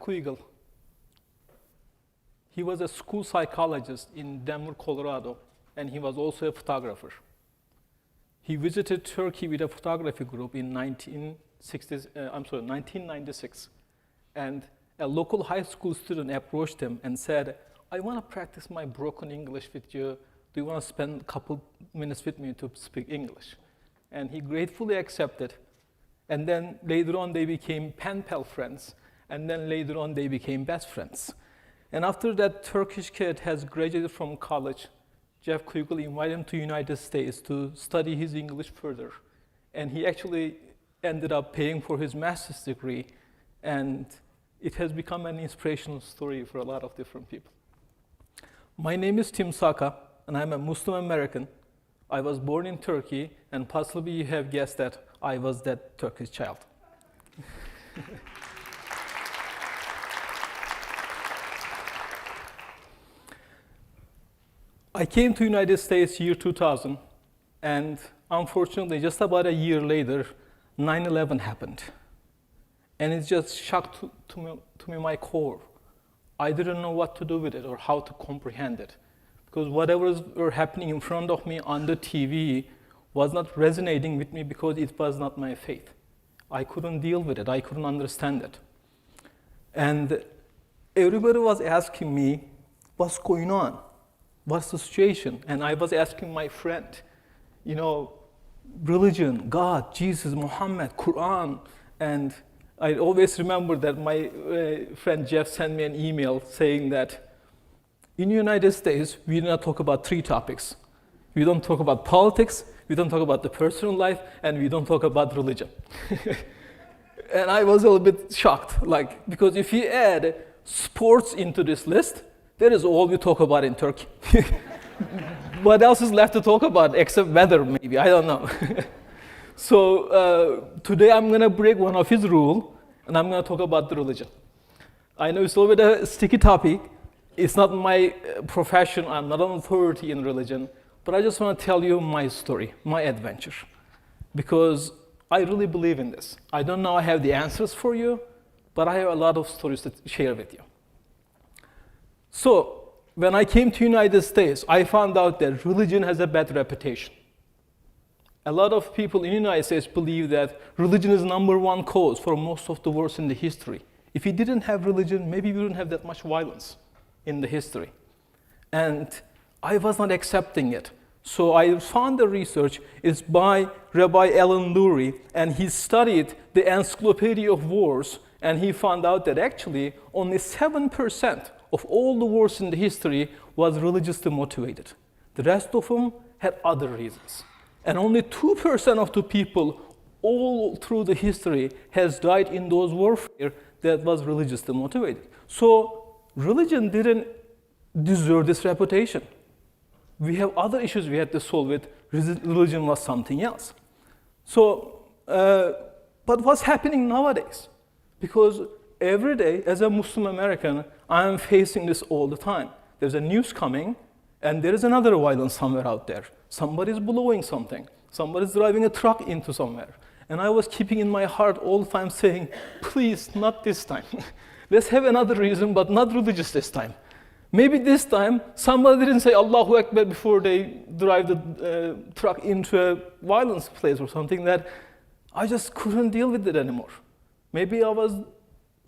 Kuigel. He was a school psychologist in Denver, Colorado, and he was also a photographer. He visited Turkey with a photography group in 1996. And a local high school student approached him and said, I want to practice my broken English with you. Do you want to spend a couple minutes with me to speak English? And he gratefully accepted. And then later on, they became pen pal friends. And then later on, they became best friends. And after that Turkish kid has graduated from college, Jeff Kuigel invited him to the United States to study his English further. And he actually ended up paying for his master's degree. And it has become an inspirational story for a lot of different people. My name is Tim Saka, and I'm a Muslim American. I was born in Turkey, and possibly you have guessed that I was that Turkish child. I came to the United States year 2000, and unfortunately, just about a year later, 9/11 happened. And it just shocked to me my core. I didn't know what to do with it or how to comprehend it. Because whatever was happening in front of me on the TV was not resonating with me because it was not my faith. I couldn't deal with it. I couldn't understand it. And everybody was asking me, what's going on? What's the situation? And I was asking my friend, religion, God, Jesus, Muhammad, Quran. And I always remember that my friend Jeff sent me an email saying that in the United States, we do not talk about three topics. We don't talk about politics, we don't talk about the personal life, and we don't talk about religion. And I was a little bit shocked, because if you add sports into this list, that is all we talk about in Turkey. What else is left to talk about except weather, maybe? I don't know. So today I'm going to break one of his rules, and I'm going to talk about the religion. I know it's a little bit a sticky topic. It's not my profession. I'm not an authority in religion. But I just want to tell you my story, my adventure. Because I really believe in this. I don't know I have the answers for you, but I have a lot of stories to share with you. So when I came to the United States, I found out that religion has a bad reputation. A lot of people in the United States believe that religion is the #1 cause for most of the wars in the history. If we didn't have religion, maybe we wouldn't have that much violence in the history. And I was not accepting it. So I found the research is by Rabbi Alan Lurie, and he studied the Encyclopedia of Wars, and he found out that actually only 7% of all the wars in the history was religiously motivated. The rest of them had other reasons. And only 2% of the people all through the history has died in those warfare that was religiously motivated. So religion didn't deserve this reputation. We have other issues we had to solve with. Religion was something else. So, but what's happening nowadays? Because every day, as a Muslim American, I'm facing this all the time. There's a news coming, and there is another violence somewhere out there. Somebody's blowing something. Somebody's driving a truck into somewhere. And I was keeping in my heart all the time saying, please, not this time. Let's have another reason, but not religious this time. Maybe this time, somebody didn't say Allahu Akbar before they drive the truck into a violence place or something that I just couldn't deal with it anymore. Maybe I was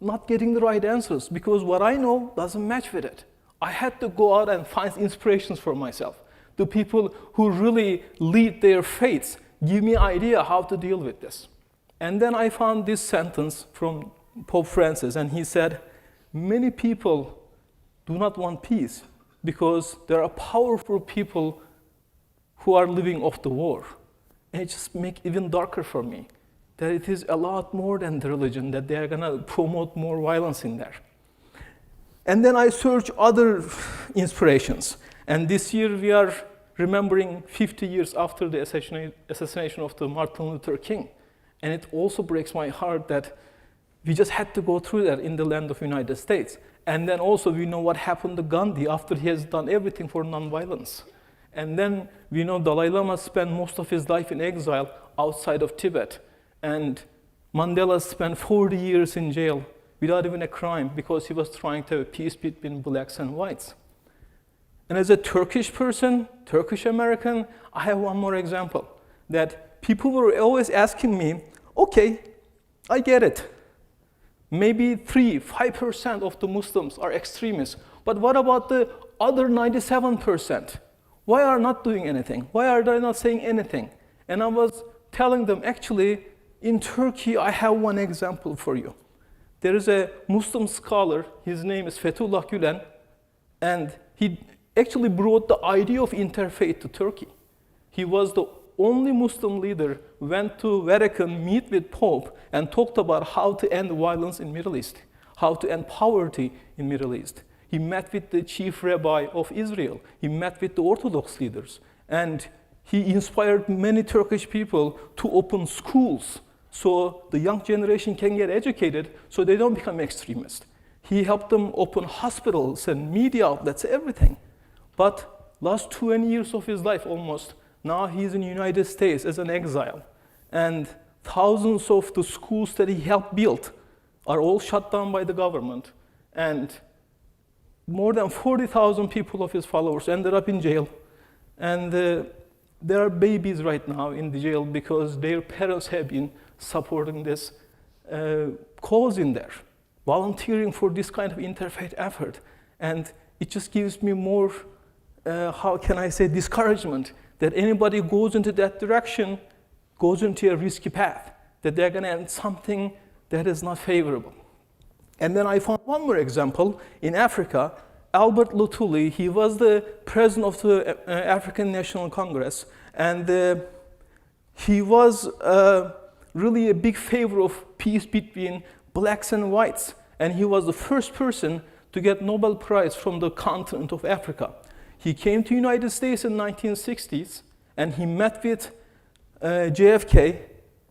not getting the right answers because what I know doesn't match with it. I had to go out and find inspirations for myself. The people who really lead their faiths give me an idea how to deal with this. And then I found this sentence from Pope Francis, and he said, many people do not want peace because there are powerful people who are living off the war. And it just makes it even darker for me that it is a lot more than the religion, that they are going to promote more violence in there. And then I searched other inspirations. And this year we are remembering 50 years after the assassination of the Martin Luther King. And it also breaks my heart that we just had to go through that in the land of the United States. And then also we know what happened to Gandhi after he has done everything for nonviolence. And then we know Dalai Lama spent most of his life in exile outside of Tibet. And Mandela spent 40 years in jail without even a crime because he was trying to have peace between blacks and whites. And as a Turkish person, Turkish American, I have one more example that people were always asking me, okay, I get it. Maybe 5% of the Muslims are extremists, but what about the other 97%? Why are not doing anything? Why are they not saying anything? And I was telling them, actually, in Turkey, I have one example for you. There is a Muslim scholar, his name is Fethullah Gülen, and he actually brought the idea of interfaith to Turkey. He was the only Muslim leader who went to Vatican, meet with Pope, and talked about how to end violence in Middle East, how to end poverty in Middle East. He met with the chief rabbi of Israel. He met with the Orthodox leaders. And he inspired many Turkish people to open schools so the young generation can get educated so they don't become extremists. He helped them open hospitals and media outlets, everything. But last 20 years of his life almost, now he's in the United States as an exile. And thousands of the schools that he helped build are all shut down by the government. And more than 40,000 people of his followers ended up in jail. And there are babies right now in the jail because their parents have been supporting this cause in there, volunteering for this kind of interfaith effort. And it just gives me more, how can I say, discouragement that anybody goes into that direction, goes into a risky path, that they're gonna end something that is not favorable. And then I found one more example in Africa. Albert Lutuli, he was the president of the African National Congress, and he was really a big favor of peace between blacks and whites. And he was the first person to get Nobel Prize from the continent of Africa. He came to the United States in the 1960s, and he met with JFK,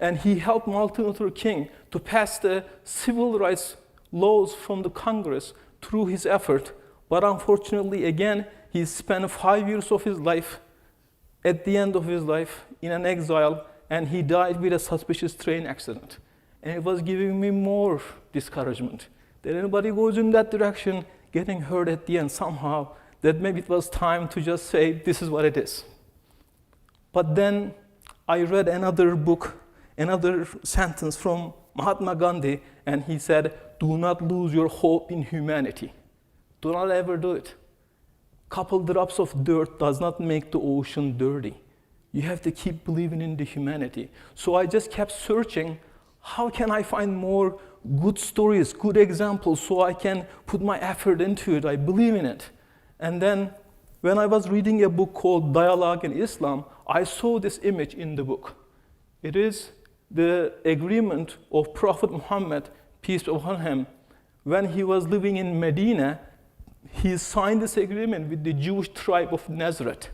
and he helped Martin Luther King to pass the civil rights laws from the Congress through his effort. But unfortunately, again, he spent 5 years of his life, at the end of his life, in an exile, and he died with a suspicious train accident. And it was giving me more discouragement that anybody goes in that direction, getting hurt at the end somehow, that maybe it was time to just say, this is what it is. But then I read another book, another sentence from Mahatma Gandhi, and he said, do not lose your hope in humanity. Do not ever do it. Couple drops of dirt does not make the ocean dirty. You have to keep believing in the humanity. So I just kept searching, how can I find more good stories, good examples, so I can put my effort into it, I believe in it. And then when I was reading a book called Dialogue in Islam, I saw this image in the book. It is the agreement of Prophet Muhammad, peace be upon him, when he was living in Medina. He signed this agreement with the Jewish tribe of Nazareth.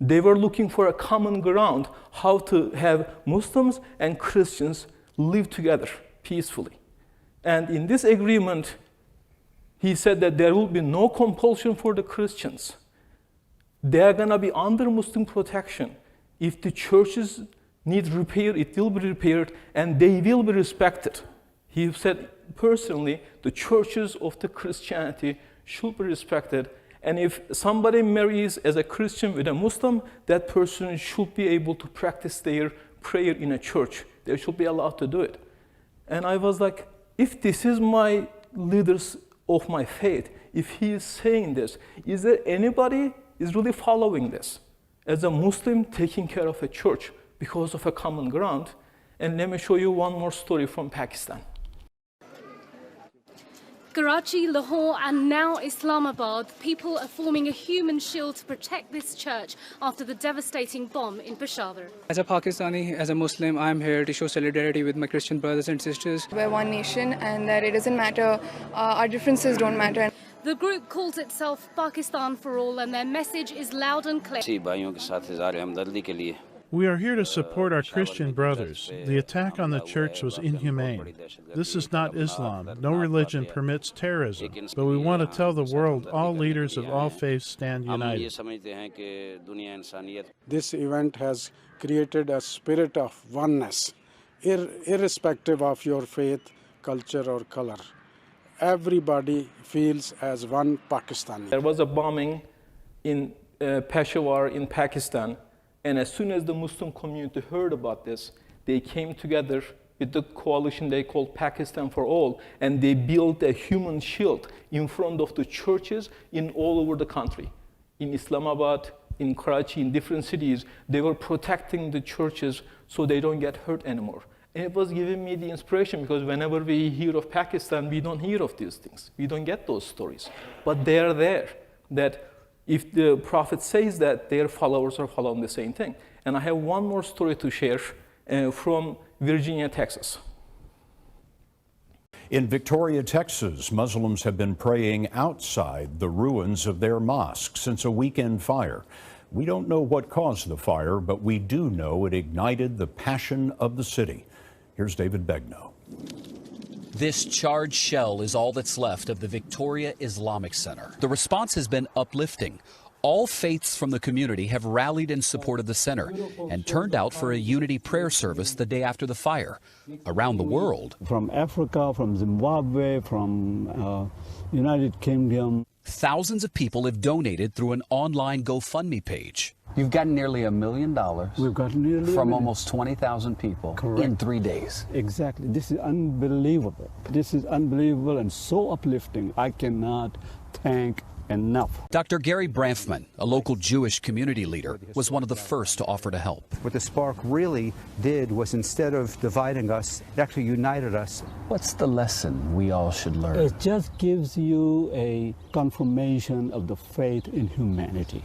They were looking for a common ground, how to have Muslims and Christians live together peacefully. And in this agreement, he said that there will be no compulsion for the Christians. They are gonna be under Muslim protection. If the churches need repair, it will be repaired, and they will be respected. He said, personally, the churches of the Christianity should be respected. And if somebody marries as a Christian with a Muslim, that person should be able to practice their prayer in a church. They should be allowed to do it. And I was like, if this is my leaders of my faith, if he is saying this, is there anybody is really following this? As a Muslim taking care of a church because of a common ground. And let me show you one more story from Pakistan. Karachi, Lahore and now Islamabad, people are forming a human shield to protect this church after the devastating bomb in Peshawar. As a Pakistani, as a Muslim, I'm here to show solidarity with my Christian brothers and sisters. We're one nation and that it doesn't matter, our differences don't matter. The group calls itself Pakistan for All and their message is loud and clear. We are here to support our Christian brothers. The attack on the church was inhumane. This is not Islam. No religion permits terrorism. But we want to tell the world all leaders of all faiths stand united. This event has created a spirit of oneness, irrespective of your faith, culture, or color. everybody feels as one Pakistani. There was a bombing in Peshawar in Pakistan, and as soon as the Muslim community heard about this, they came together with the coalition they called Pakistan for All, and they built a human shield in front of the churches in all over the country. In Islamabad, in Karachi, in different cities, they were protecting the churches so they don't get hurt anymore. And it was giving me the inspiration, because whenever we hear of Pakistan, we don't hear of these things. We don't get those stories. But they are there, that if the Prophet says that, their followers are following the same thing. And I have one more story to share from Virginia, Texas. In Victoria, Texas, Muslims have been praying outside the ruins of their mosque since a weekend fire. We don't know what caused the fire, but we do know it ignited the passion of the city. Here's David Begnaud. This charred shell is all that's left of the Victoria Islamic Center. The response has been uplifting. All faiths from the community have rallied in support of the center and turned out for a unity prayer service the day after the fire. Around the world, from Africa, from Zimbabwe, from United Kingdom, thousands of people have donated through an online GoFundMe page. You've gotten nearly $1 million. We've gotten nearly from almost 20,000 people. Correct. In 3 days. Exactly. This is unbelievable. This is unbelievable and so uplifting. I cannot thank enough. Dr. Gary Branfman, a local Jewish community leader, was one of the first to offer to help. What the spark really did was, instead of dividing us, it actually united us. What's the lesson we all should learn? It just gives you a confirmation of the faith in humanity.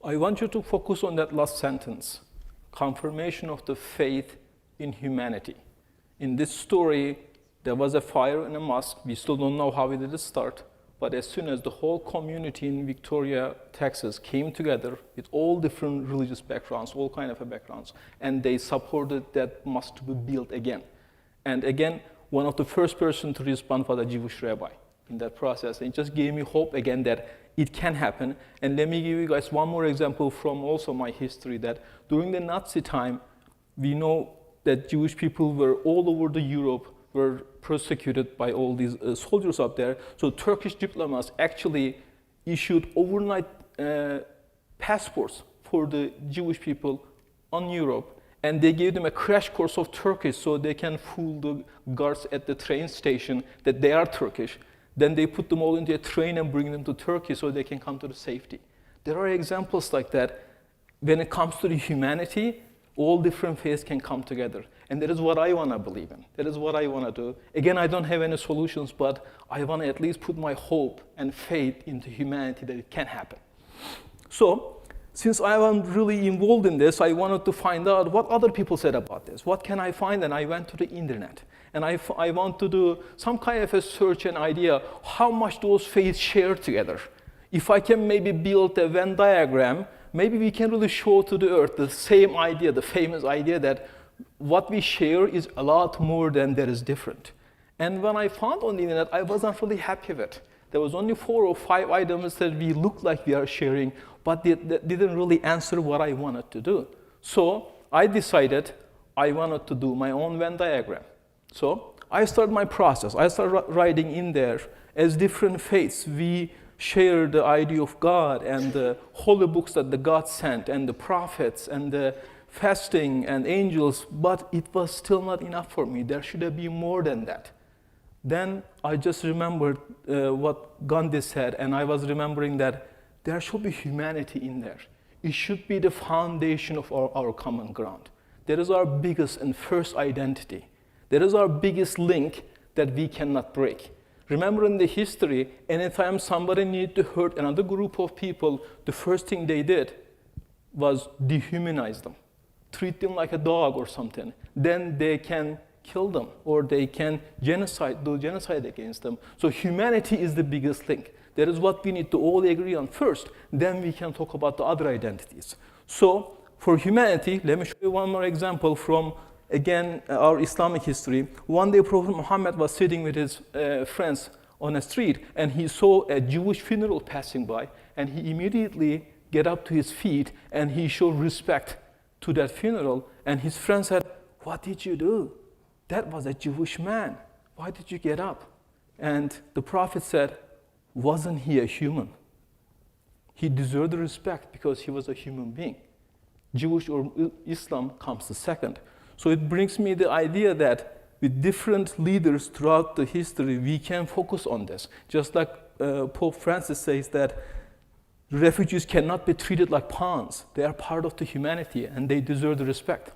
I want you to focus on that last sentence, confirmation of the faith in humanity. In this story, there was a fire in a mosque. We still don't know how it did start, but as soon as the whole community in Victoria, Texas came together with all different religious backgrounds, all kind of backgrounds, and they supported that mosque to be built again. And again, one of the first person to respond was a Jewish rabbi in that process. And it just gave me hope again that it can happen. And let me give you guys one more example from also my history, that during the Nazi time, we know that Jewish people were all over the Europe, were persecuted by all these soldiers up there. So Turkish diplomats actually issued overnight passports for the Jewish people on Europe. And they gave them a crash course of Turkish so they can fool the guards at the train station that they are Turkish. Then they put them all into a train and bring them to Turkey so they can come to the safety. There are examples like that. When it comes to the humanity, all different faiths can come together. And that is what I want to believe in. That is what I want to do. Again, I don't have any solutions, but I want to at least put my hope and faith into humanity that it can happen. So, since I am really involved in this, I wanted to find out what other people said about this. What can I find? And I went to the internet. And I want to do some kind of a search and idea how much those faiths share together. If I can maybe build a Venn diagram, maybe we can really show to the earth the same idea, the famous idea that what we share is a lot more than that is different. And when I found on the internet, I wasn't really happy with it. There was only 4 or 5 items that we look like we are sharing, but that didn't really answer what I wanted to do. So I decided I wanted to do my own Venn diagram. So I started my process. I started writing in there, as different faiths, we share the idea of God and the holy books that the God sent and the prophets and the fasting and angels, but it was still not enough for me. There should have been more than that. Then I just remembered what Gandhi said, and I was remembering that there should be humanity in there. It should be the foundation of our common ground. That is our biggest and first identity. That is our biggest link that we cannot break. Remember in the history, anytime somebody needed to hurt another group of people, the first thing they did was dehumanize them, treat them like a dog or something. Then they can kill them, or they can do genocide against them. So humanity is the biggest link. That is what we need to all agree on first. Then we can talk about the other identities. So for humanity, let me show you one more example from, again, our Islamic history. One day Prophet Muhammad was sitting with his friends on a street, and he saw a Jewish funeral passing by, and he immediately get up to his feet and he showed respect to that funeral. And his friend said, "What did you do? That was a Jewish man. Why did you get up?" And the Prophet said, wasn't he a human? He deserved the respect because he was a human being. Jewish or Islam comes the second. So it brings me the idea that with different leaders throughout the history, we can focus on this. Just like Pope Francis says that refugees cannot be treated like pawns. They are part of the humanity and they deserve the respect.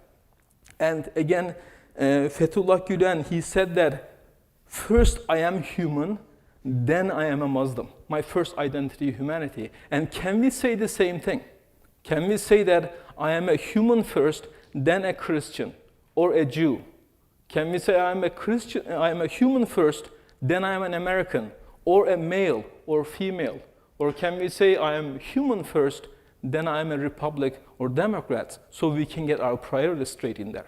And again, Fethullah Gülen, he said that first I am human, then I am a Muslim. My first identity, humanity. And can we say the same thing? Can we say that I am a human first, then a Christian or a Jew? Can we say I am a Christian, I am a human first, then I am an American or a male or female? Or can we say I am human first, then I am a Republic or Democrat? So we can get our priorities straight in there.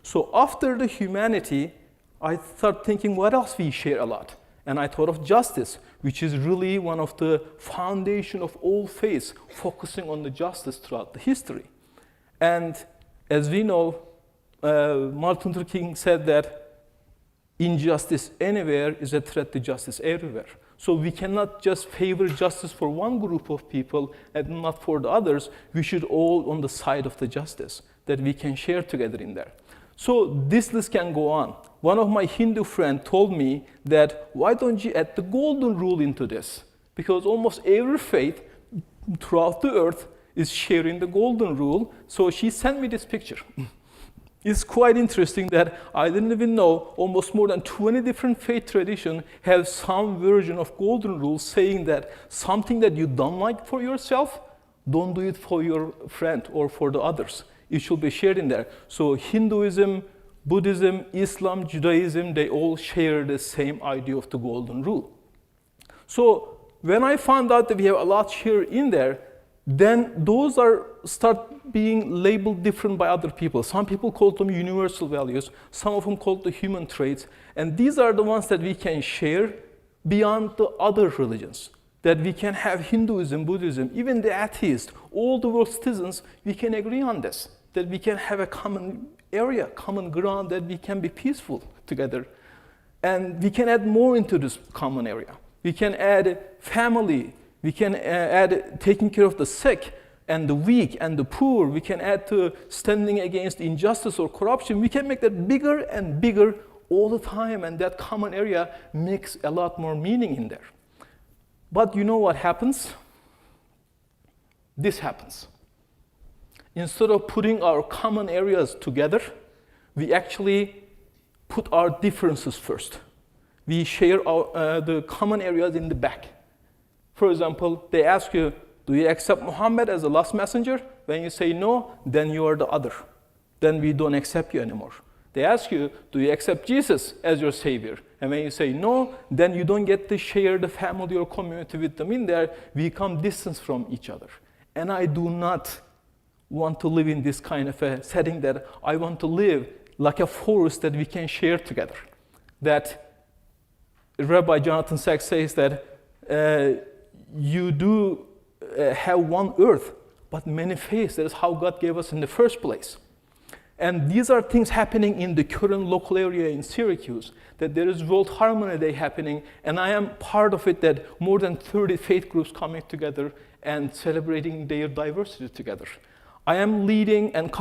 So after the humanity, I start thinking what else we share a lot. And I thought of justice, which is really one of the foundation of all faiths, focusing on the justice throughout the history. And as we know, Martin Luther King said that injustice anywhere is a threat to justice everywhere. So we cannot just favor justice for one group of people and not for the others. We should all on the side of the justice that we can share together in there. So this list can go on. One of my Hindu friends told me that why don't you add the golden rule into this? Because almost every faith throughout the earth is sharing the golden rule. So she sent me this picture. It's quite interesting that I didn't even know almost more than 20 different faith traditions have some version of golden rule saying that something that you don't like for yourself, don't do it for your friend or for the others. It should be shared in there. So Hinduism, Buddhism, Islam, Judaism, they all share the same idea of the golden rule. So when I found out that we have a lot here in there, then those start being labeled different by other people. Some people call them universal values, some of them call the human traits, and these are the ones that we can share beyond the other religions. That we can have Hinduism, Buddhism, even the atheists, all the world citizens, we can agree on this. That we can have a common area, common ground, that we can be peaceful together. And we can add more into this common area. We can add family, we can add taking care of the sick and the weak and the poor. We can add to standing against injustice or corruption. We can make that bigger and bigger all the time, and that common area makes a lot more meaning in there. But you know what happens? This happens. Instead of putting our common areas together, we actually put our differences first. We share the common areas in the back. For example, they ask you, do you accept Muhammad as the last messenger? When you say no, then you are the other. Then we don't accept you anymore. They ask you, do you accept Jesus as your savior? And when you say no, then you don't get to share the family or community with them in there. We come distance from each other. And I do not want to live in this kind of a setting. That I want to live like a forest that we can share together. That Rabbi Jonathan Sacks says that you do have one earth, but many faiths. That is how God gave us in the first place. And these are things happening in the current local area in Syracuse, that there is World Harmony Day happening, and I am part of it, that more than 30 faith groups coming together and celebrating their diversity together. I am leading, and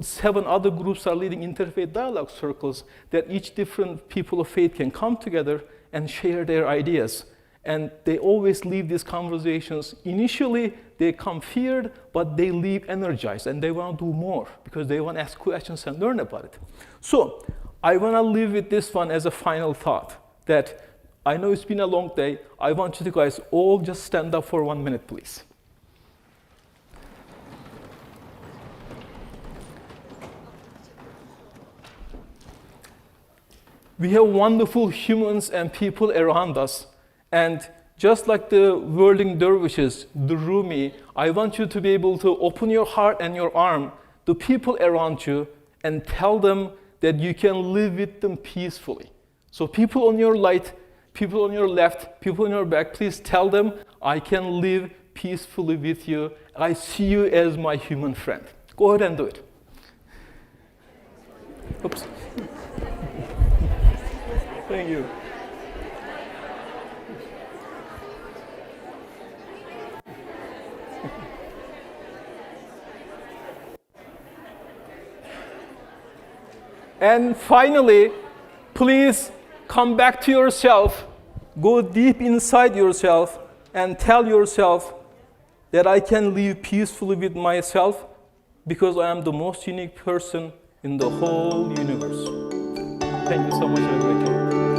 7 other groups are leading interfaith dialogue circles, that each different people of faith can come together and share their ideas. And they always leave these conversations. Initially, they come feared, but they leave energized, and they want to do more because they want to ask questions and learn about it. So I want to leave with this one as a final thought, that I know it's been a long day. I want you to guys all just stand up for 1 minute, please. We have wonderful humans and people around us. And just like the whirling dervishes, the Rumi, I want you to be able to open your heart and your arm to people around you and tell them that you can live with them peacefully. So people on your right, people on your left, people on your back, please tell them, I can live peacefully with you. I see you as my human friend. Go ahead and do it. Oops. Thank you. And finally, please come back to yourself, go deep inside yourself, and tell yourself that I can live peacefully with myself because I am the most unique person in the whole universe. Thank you so much. Have a great day.